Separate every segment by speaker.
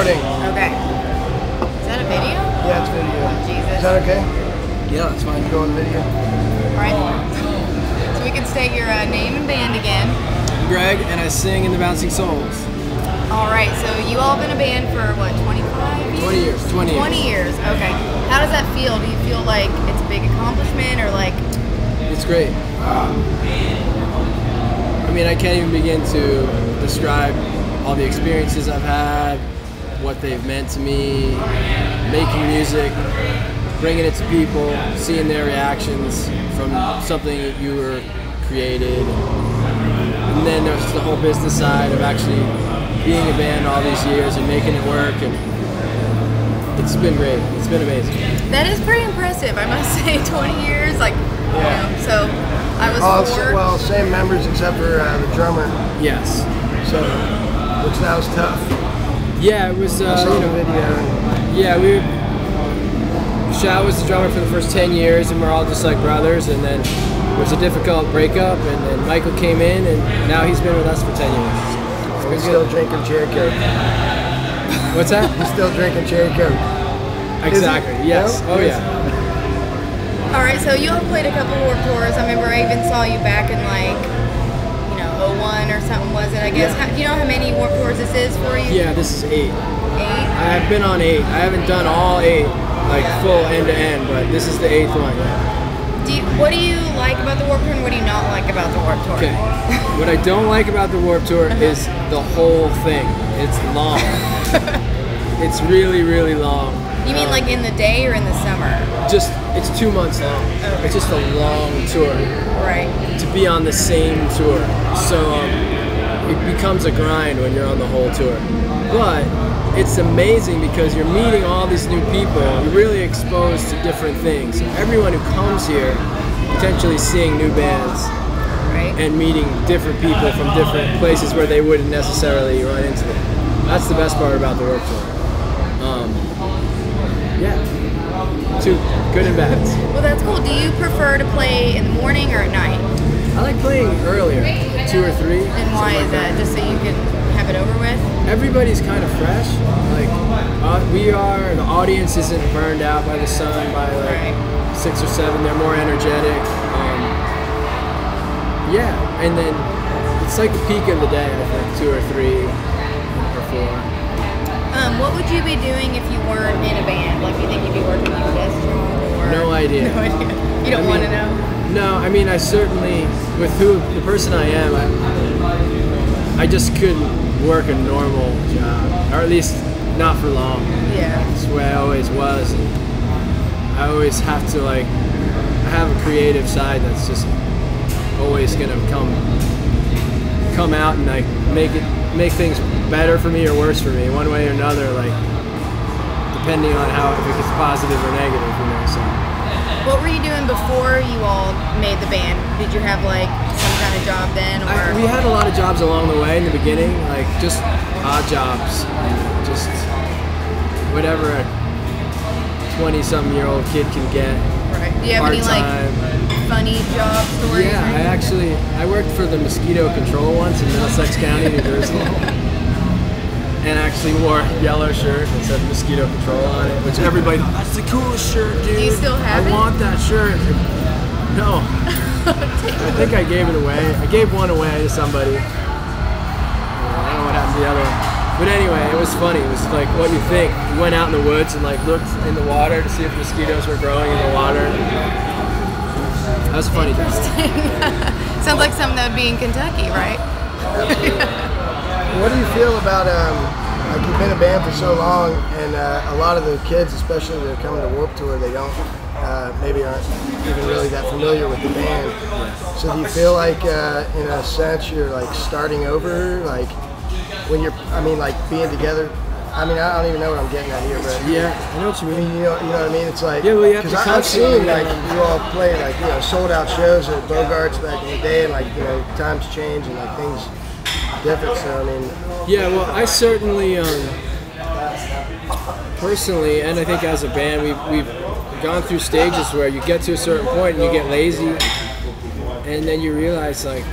Speaker 1: recording.
Speaker 2: Okay. Is that a video?
Speaker 1: Yeah, it's video.
Speaker 2: Oh, Jesus.
Speaker 1: Is that okay?
Speaker 3: Yeah, that's fine.
Speaker 1: Go on video.
Speaker 2: Alright. So we can state your name and band again.
Speaker 3: Greg, and I sing in the Bouncing Souls.
Speaker 2: Alright, so you all have been a band for what, 25 years?
Speaker 3: 20 years.
Speaker 2: 20 years, okay. How does that feel? Do you feel like it's a big accomplishment or like...
Speaker 3: It's great. I mean, I can't even begin to describe all the experiences I've had, what they've meant to me, making music, bringing it to people, seeing their reactions from something that you were created. And then there's the whole business side of actually being a band all these years and making it work. And it's been great. It's been amazing.
Speaker 2: That is pretty impressive, I must say. 20 years, like,
Speaker 3: Yeah.
Speaker 2: you know, so I was four.
Speaker 1: Well, same members except for the drummer.
Speaker 3: Yes.
Speaker 1: So, which that was tough.
Speaker 3: Yeah, it was.
Speaker 1: I saw the video.
Speaker 3: Yeah, Shao was the drummer for the first 10 years, and we're all just like brothers. And then it was a difficult breakup, and then Michael came in, and now he's been with us for 10 years.
Speaker 1: He's still drinking cherry coke.
Speaker 3: What's that?
Speaker 1: He's still drinking cherry coke.
Speaker 3: Exactly. Yes.
Speaker 1: No?
Speaker 3: Oh yeah.
Speaker 2: Alright, so you all played a couple Warped Tours. I remember I even saw you back in like, you know, 01 or something, was it, I guess?
Speaker 3: Yeah.
Speaker 2: Do you know how many Warped Tours this is for you?
Speaker 3: Yeah, this is 8.
Speaker 2: 8?
Speaker 3: I've been on 8. I haven't done all 8, like full end to end, but this is the 8th one.
Speaker 2: What do you like about the Warped Tour and what do you not like about the Warped Tour?
Speaker 3: Okay. What I don't like about the Warped Tour is the whole thing. It's long. It's really, really long.
Speaker 2: You mean like in the day or in the summer?
Speaker 3: Just, it's 2 months long.
Speaker 2: Okay.
Speaker 3: It's just a long tour.
Speaker 2: Right.
Speaker 3: To be on the same tour. So it becomes a grind when you're on the whole tour. But it's amazing because you're meeting all these new people. You're really exposed to different things. So everyone who comes here, potentially seeing new bands,
Speaker 2: Right.
Speaker 3: and meeting different people from different places where they wouldn't necessarily run into them. That's the best part about the Warped Tour. Yeah, 2 good and bad.
Speaker 2: Well, that's cool. Do you prefer to play in the morning or at night?
Speaker 3: I like playing earlier, 2 or 3.
Speaker 2: And why is that? Just so you can have it over with?
Speaker 3: Everybody's kind of fresh. Like we are. The audience isn't burned out by the sun by like 6 or 7. They're more energetic. Yeah, and then it's like the peak of the day. I think 2 or 3 or 4.
Speaker 2: What would you be doing if you weren't in a band? Like, do you think you'd be working like this job or?
Speaker 3: No idea.
Speaker 2: No idea. You don't want to know?
Speaker 3: No, I mean, I certainly, with the person I am, I just couldn't work a normal job, or at least not for long.
Speaker 2: Yeah.
Speaker 3: That's the way I always was. And I always have to I have a creative side that's just always gonna come out and like make things better for me or worse for me, one way or another, like depending on if it's positive or negative, you know. So.
Speaker 2: What were you doing before you all made the band? Did you have like some kind of job then, or?
Speaker 3: We had a lot of jobs along the way in the beginning, like just odd jobs, just whatever a 20-something-year-old kid can get.
Speaker 2: Right. Do you have any like funny job stories?
Speaker 3: Yeah, I worked for the mosquito control once in Middlesex County, New Jersey. And actually wore a yellow shirt that said mosquito control on it, which everybody thought, that's the coolest shirt, dude.
Speaker 2: Do you still have it?
Speaker 3: I want that shirt. No. I think I gave it away. I gave one away to somebody. I don't know what happened to the other one. But anyway, it was funny. It was like what you think. You went out in the woods and like looked in the water to see if mosquitoes were growing in the water. That was a funny thing.
Speaker 2: Sounds like something that would be in Kentucky, right?
Speaker 1: What do you feel about, like you've been a band for so long, and a lot of the kids, especially that are coming to Warped Tour, they don't, maybe aren't even really that familiar with the band. So do you feel like, in a sense, you're like starting over, like when you're, like being together? I don't even know what I'm getting at here, but
Speaker 3: yeah, I know what you mean.
Speaker 1: You know what I mean? It's like,
Speaker 3: yeah, well, you have to
Speaker 1: I've seen like you all play like sold out shows at Bogart's back in the day, and like times change and like things different. So
Speaker 3: yeah, well, I certainly personally, and I think as a band, we've gone through stages where you get to a certain point and you get lazy, and then you realize like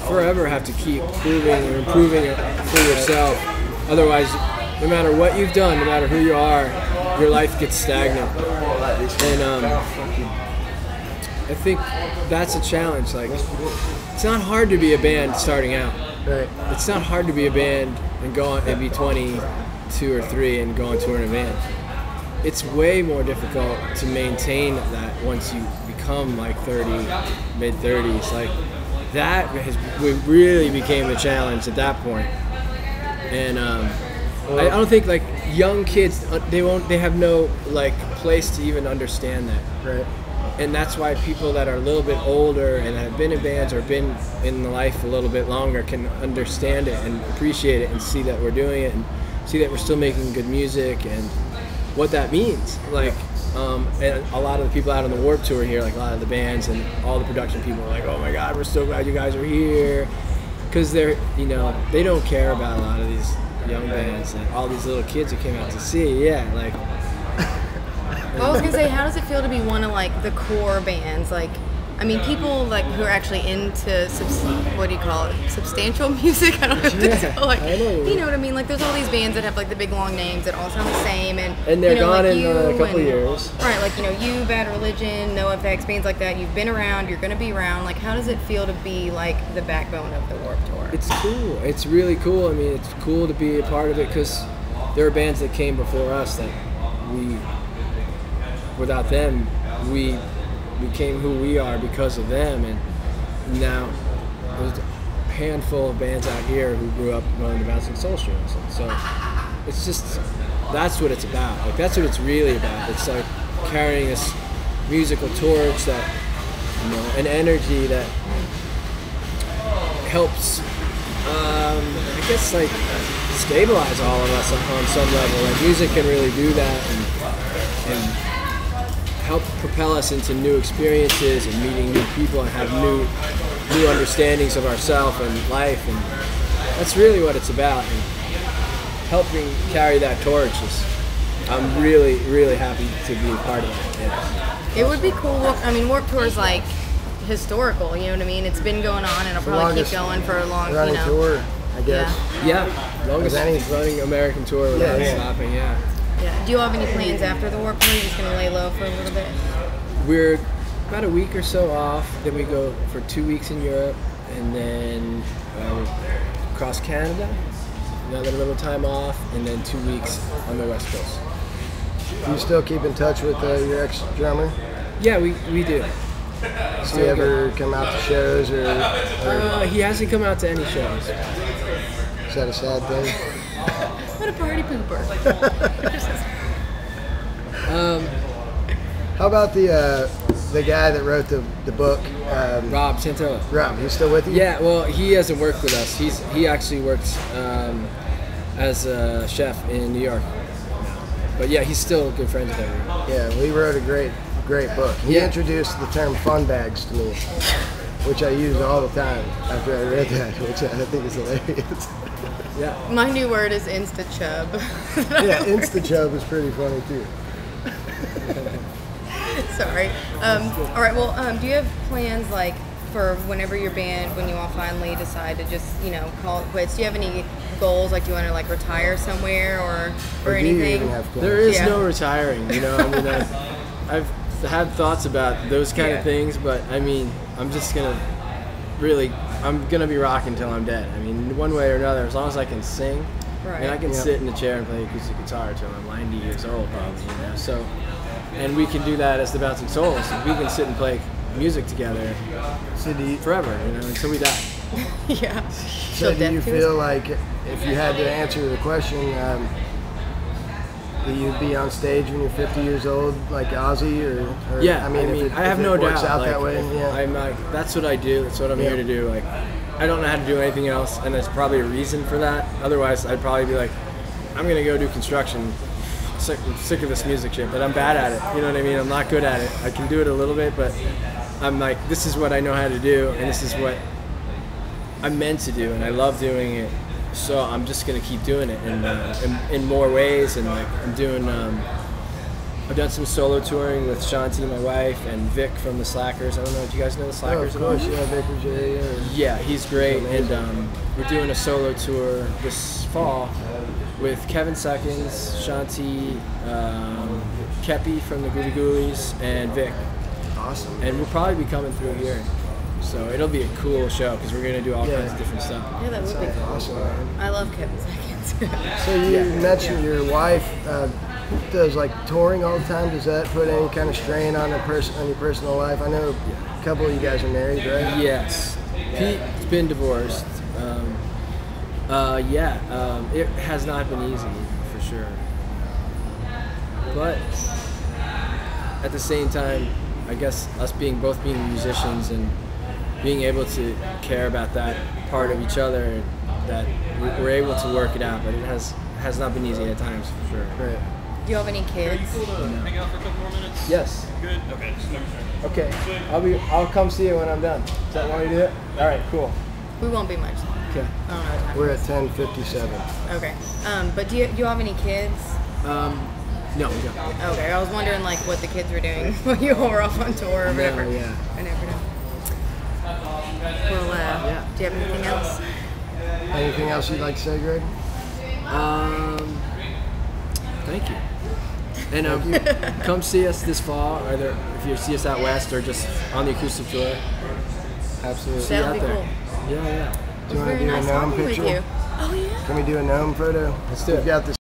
Speaker 3: forever have to keep proving or improving it for yourself. Otherwise, no matter what you've done, no matter who you are, your life gets stagnant. And I think that's a challenge. Like, it's not hard to be a band starting out.
Speaker 1: Right.
Speaker 3: It's not hard to be a band and go on and be 22 or 3 and go on tour in a band. It's way more difficult to maintain that once you become like 30, mid-30s. Like, that really became a challenge at that point. And I don't think like young kids, they have no like place to even understand that.
Speaker 1: Right.
Speaker 3: And that's why people that are a little bit older and have been in bands or been in life a little bit longer can understand it and appreciate it and see that we're doing it and see that we're still making good music and what that means. Like, and a lot of the people out on the Warped Tour here, like a lot of the bands and all the production people are like, oh my God, we're so glad you guys are here. Because they're, you know, they don't care about a lot of these young bands and all these little kids who came out to see. Yeah, like.
Speaker 2: Well, I was gonna say, how does it feel to be one of like the core bands? Like, I mean, people like who are actually into what do you call it? Substantial music. I don't know. If
Speaker 3: Yeah,
Speaker 2: like,
Speaker 3: I know.
Speaker 2: you know what I mean? Like, there's all these bands that have like the big long names that all sound the same, and
Speaker 3: they're
Speaker 2: you know,
Speaker 3: gone
Speaker 2: like
Speaker 3: in a couple
Speaker 2: and,
Speaker 3: years.
Speaker 2: Right, like you, Bad Religion, NoFX, bands like that. You've been around. You're gonna be around. Like, how does it feel to be like the backbone of the Warped Tour?
Speaker 3: It's cool. It's really cool. I mean, it's cool to be a part of it because there are bands that came before us that without them, we became who we are because of them. And now there's a handful of bands out here who grew up going to Bouncing Soul shows. And so it's just, that's what it's about. Like, that's what it's really about. It's like carrying this musical torch that, you know, an energy that helps, I guess, like, stabilize all of us on some level. Like, music can really do that and help propel us into new experiences and meeting new people and have new understandings of ourselves and life, and that's really what it's about. And helping carry that torch is, I'm really, really happy to be a part of it. Yeah.
Speaker 2: It would be cool. I mean, Warped Tour is like historical. You know what I mean? It's been going on, and it'll probably keep going for a long,
Speaker 1: running tour, I guess.
Speaker 3: Yeah, longest running American tour without stopping. Yeah.
Speaker 2: Yeah. Do you have any plans after the Warped Tour? You're just gonna lay low for a little bit?
Speaker 3: We're about a week or so off. Then we go for 2 weeks in Europe, and then across Canada. Another little time off, and then 2 weeks on the West Coast.
Speaker 1: Do you still keep in touch with your ex-drummer?
Speaker 3: Yeah, we do.
Speaker 1: Does he ever come out to shows or
Speaker 3: he hasn't come out to any shows.
Speaker 1: Is that a sad thing?
Speaker 2: What a party pooper.
Speaker 1: How about the guy that wrote the book?
Speaker 3: Rob Santola.
Speaker 1: Rob, he's still with you?
Speaker 3: Yeah, well, he hasn't worked with us. He actually works as a chef in New York. But yeah, he's still good friends with everyone.
Speaker 1: Yeah, well, he wrote a great book. He introduced the term fun bags to me, which I use all the time after I read that, which I think is hilarious.
Speaker 3: Yeah.
Speaker 2: My new word is Insta-chub.
Speaker 1: Yeah, Insta-chub is pretty funny too.
Speaker 2: Sorry. All right, well, do you have plans like for whenever your band, when you all finally decide to just, you know, call it quits? Do you have any goals, like do you want to like retire somewhere or anything?
Speaker 1: Do you even have plans?
Speaker 3: There is no retiring, you know. I mean, I've had thoughts about those kind of things, but I mean, I'm just gonna I'm gonna be rocking till I'm dead. I mean, one way or another, as long as I can sing, and I can sit in a chair and play acoustic guitar till I'm 90 years old, probably, you know. So, and we can do that as the Bouncing Souls. We can sit and play music together forever, you know, until we die.
Speaker 2: Yeah.
Speaker 1: So do you feel like if you had to answer the question, will you be on stage when you're 50 years old, like Ozzy, or
Speaker 3: yeah?
Speaker 1: I mean,
Speaker 3: I have no doubt.
Speaker 1: Out
Speaker 3: like,
Speaker 1: that way,
Speaker 3: I'm like, that's what I do. That's what I'm here to do. Like, I don't know how to do anything else, and there's probably a reason for that. Otherwise, I'd probably be like, I'm gonna go do construction. I'm sick of this music shit, but I'm bad at it. You know what I mean? I'm not good at it. I can do it a little bit, but I'm like, this is what I know how to do, and this is what I'm meant to do, and I love doing it. So I'm just gonna keep doing it in more ways, and like I'm doing. I've done some solo touring with Shanti, my wife, and Vic from the Slackers. I don't know. Do you guys know the Slackers?
Speaker 1: Of course, yeah, Vic Virginia.
Speaker 3: Yeah, he's great, and we're doing a solo tour this fall with Kevin Seconds, Shanti, Kepi from the Goody Ghoulies, and Vic.
Speaker 1: Awesome.
Speaker 3: And we'll probably be coming through here. So it'll be a cool show because we're going to do all kinds of different stuff.
Speaker 2: Yeah, that would be cool.
Speaker 1: Awesome, man.
Speaker 2: I love Kevin Seconds.
Speaker 1: So you mentioned your wife does like touring all the time. Does that put any kind of strain on your personal life? I know a couple of you guys are married, right?
Speaker 3: Yes. Pete's been divorced. It has not been easy, for sure. But at the same time, I guess us both being musicians and being able to care about that part of each other, that we're able to work it out. But it has not been easy at times, for sure.
Speaker 1: Right.
Speaker 2: Do you have any kids?
Speaker 4: Hang out for a couple more minutes.
Speaker 3: Yes.
Speaker 4: Good. Okay. Just making sure.
Speaker 3: Okay. I'll come see you when I'm done. Does that want me to do it? All right. Cool.
Speaker 2: We won't be much.
Speaker 3: Okay.
Speaker 2: I don't know what time.
Speaker 1: We're at 10:57.
Speaker 2: Okay. But do you have any kids?
Speaker 3: No, we don't.
Speaker 2: Okay. I was wondering like what the kids were doing while you all were off on tour or whatever.
Speaker 3: yeah.
Speaker 2: I never know. Well, do you have anything else?
Speaker 1: Anything else you'd like to say, Greg?
Speaker 3: Thank you. And come see us this fall, either if you see us out west or just on the acoustic tour.
Speaker 1: Absolutely.
Speaker 3: See you
Speaker 2: That'll
Speaker 3: out
Speaker 2: be
Speaker 3: there.
Speaker 2: cool.
Speaker 3: Yeah.
Speaker 1: Do you want to
Speaker 2: Very
Speaker 1: do
Speaker 2: nice
Speaker 1: a gnome
Speaker 2: talking with
Speaker 1: picture?
Speaker 2: you. Oh yeah.
Speaker 1: Can we do a gnome photo?
Speaker 3: Let's do it.
Speaker 1: We've got this